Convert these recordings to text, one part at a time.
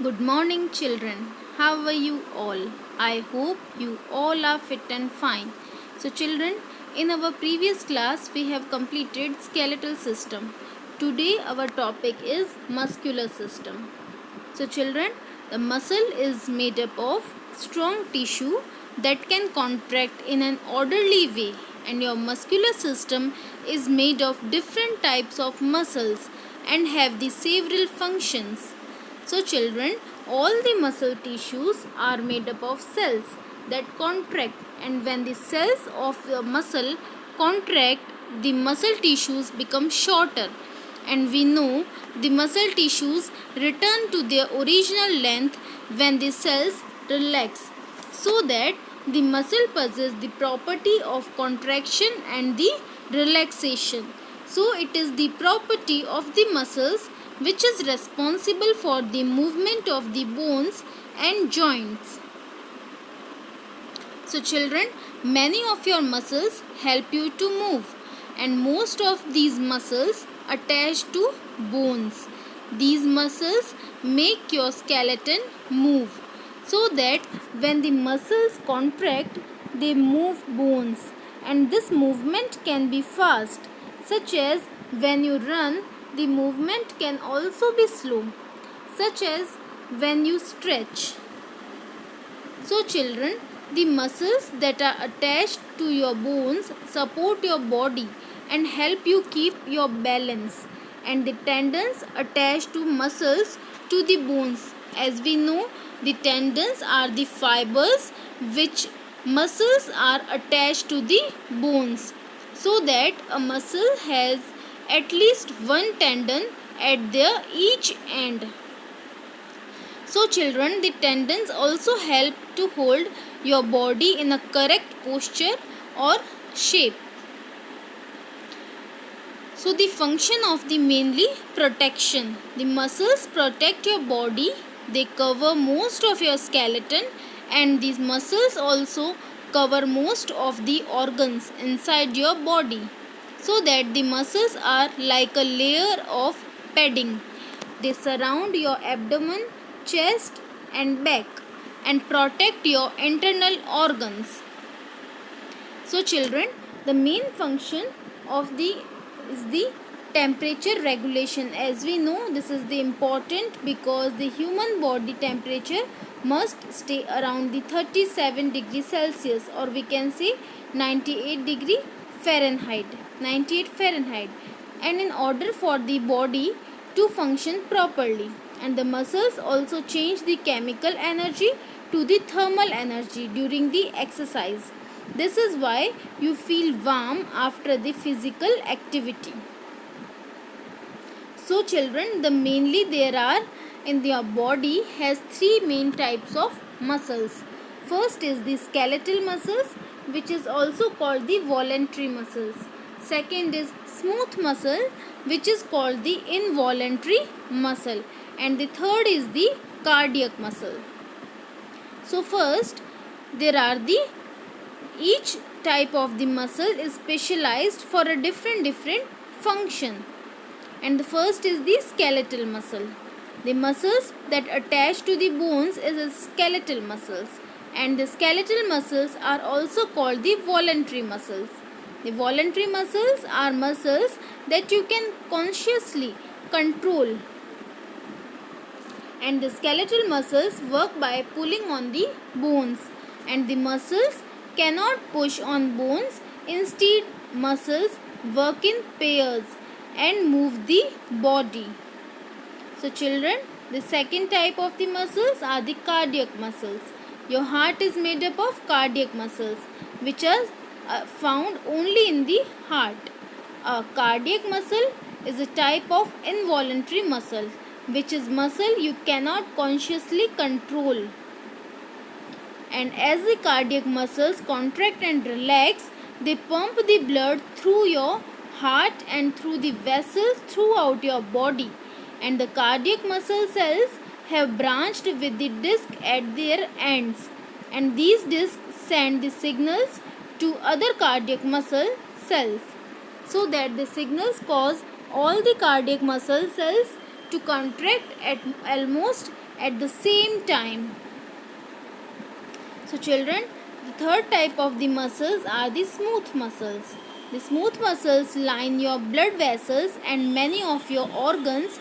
Good morning, children. How are you all? I hope you all are fit and fine. So, children, in our previous class, we have completed skeletal system. Today, our topic is muscular system. So, children, the muscle is made up of strong tissue that can contract in an orderly way, and your muscular system is made of different types of muscles and have the several functions. So, children, all the muscle tissues are made up of cells that contract, and when the cells of the muscle contract, the muscle tissues become shorter, and we know the muscle tissues return to their original length when the cells relax, so that the muscle possesses the property of contraction and the relaxation. So, it is the property of the muscles which is responsible for the movement of the bones and joints. So, children, many of your muscles help you to move, and most of these muscles attach to bones. These muscles make your skeleton move, so that when the muscles contract, they move bones, and this movement can be fast, such as when you run, the movement can also be slow, such as when you stretch. So, children, the muscles that are attached to your bones support your body and help you keep your balance, and the tendons attached to muscles to the bones. As we know, the tendons are the fibers which muscles are attached to the bones, so that a muscle has at least one tendon at their each end. So, children, the tendons also help to hold your body in a correct posture or shape. So, the function of the mainly protection. The muscles protect your body, they cover most of your skeleton, and these muscles also cover most of the organs inside your body, so that the muscles are like a layer of padding. They surround your abdomen, chest, and back and protect your internal organs. So, children, the main function of the is the temperature regulation. As we know, this is the important because the human body temperature must stay around the 37 degrees Celsius, or we can say 98 degree Fahrenheit. 98 Fahrenheit. And in order for the body to function properly, and the muscles also change the chemical energy to the thermal energy during the exercise. This is why you feel warm after the physical activity. So, children, the mainly there are in your body has three main types of muscles. First is the skeletal muscles, which is also called the voluntary muscles. Second is smooth muscle, which is called the involuntary muscle, and the third is the cardiac muscle. So, first there are the each type of the muscle is specialized for a different function, and the first is the skeletal muscle. The muscles that attach to the bones is the skeletal muscles, and the skeletal muscles are also called the voluntary muscles. The voluntary muscles are muscles that you can consciously control, and the skeletal muscles work by pulling on the bones, and the muscles cannot push on bones. Instead, muscles work in pairs and move the body. So, children, the second type of the muscles are the cardiac muscles. Your heart is made up of cardiac muscles, which are found only in the heart. A cardiac muscle is a type of involuntary muscle, which is muscle you cannot consciously control. And as the cardiac muscles contract and relax, they pump the blood through your heart and through the vessels throughout your body. And the cardiac muscle cells have branched with the disc at their ends, and these discs send the signals to other cardiac muscle cells, so that the signals cause all the cardiac muscle cells to contract at almost at the same time. So children, the third type of the muscles are the smooth muscles. The smooth muscles line your blood vessels and many of your organs.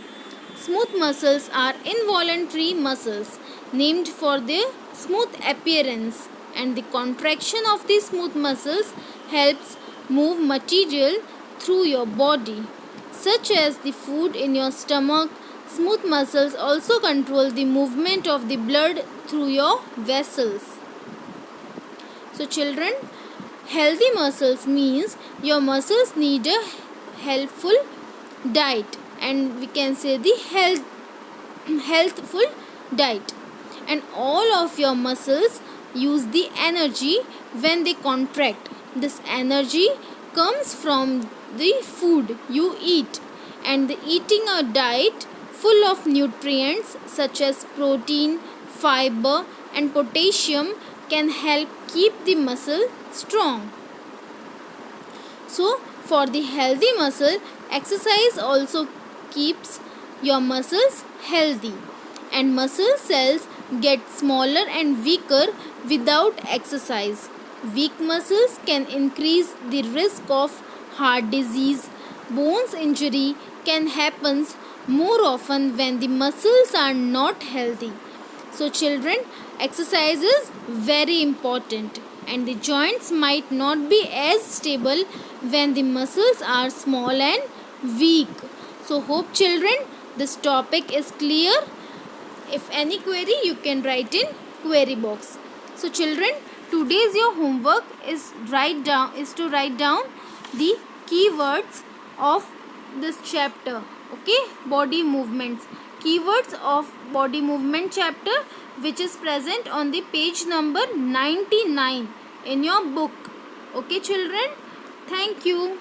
Smooth muscles are involuntary muscles named for their smooth appearance, and the contraction of the smooth muscles helps move material through your body, such as the food in your stomach. Smooth muscles also control the movement of the blood through your vessels. So children, healthy muscles means your muscles need a helpful diet, and we can say the healthful diet, and all of your muscles use the energy when they contract. This energy comes from the food you eat, and the eating a diet full of nutrients such as protein, fiber and potassium can help keep the muscle strong. So for the healthy muscle, exercise also keeps your muscles healthy, and muscle cells get smaller and weaker without exercise. Weak muscles can increase the risk of heart disease. Bones injury can happen more often when the muscles are not healthy. So children, exercise is very important, and the joints might not be as stable when the muscles are small and weak. So hope children this topic is clear. If any query you can write in query box. So children, today's your homework is to write down the keywords of this chapter. Okay, body movements. Keywords of body movement chapter, which is present on the page number 99 in your book. Okay children, thank you.